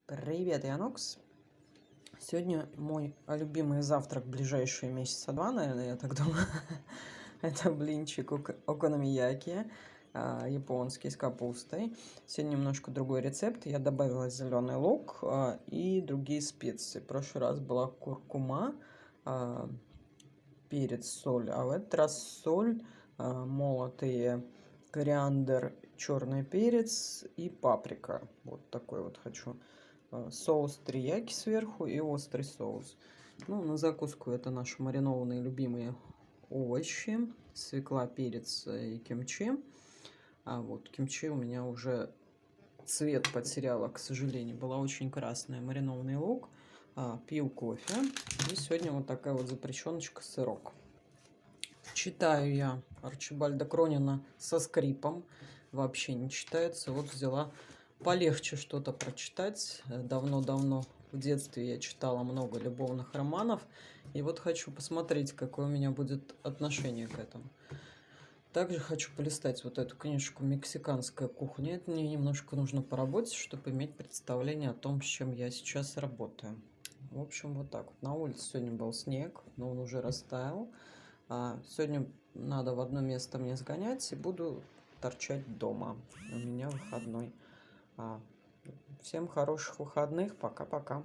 Привет, Янокс. Сегодня мой любимый завтрак в ближайшие месяца два, наверное, я так думаю. Это блинчик окономияки, японский с капустой. Сегодня немножко другой рецепт. Я добавила зеленый лук и другие специи. В прошлый раз была куркума, перец, соль, а в этот раз соль, молотые кориандр, черный перец и паприка. Вот такой вот хочу. Соус терияки сверху и острый соус. Ну, на закуску это наши маринованные любимые овощи. Свекла, перец и кимчи. А вот кимчи у меня уже цвет потеряла, к сожалению. Была очень красная. Маринованный лук. Пил кофе. И сегодня вот такая вот запрещеночка, сырок. Читаю я Арчибальда Кронина со скрипом. Вообще не читается. Вот взяла полегче что-то прочитать. Давно-давно в детстве я читала много любовных романов. И вот хочу посмотреть, какое у меня будет отношение к этому. Также хочу полистать вот эту книжку «Мексиканская кухня». Это мне немножко нужно поработать, чтобы иметь представление о том, с чем я сейчас работаю. В общем, вот так вот. На улице сегодня был снег, но он уже растаял. Сегодня надо в одно место мне сгонять, и буду торчать дома. У меня выходной. Всем хороших выходных. Пока-пока.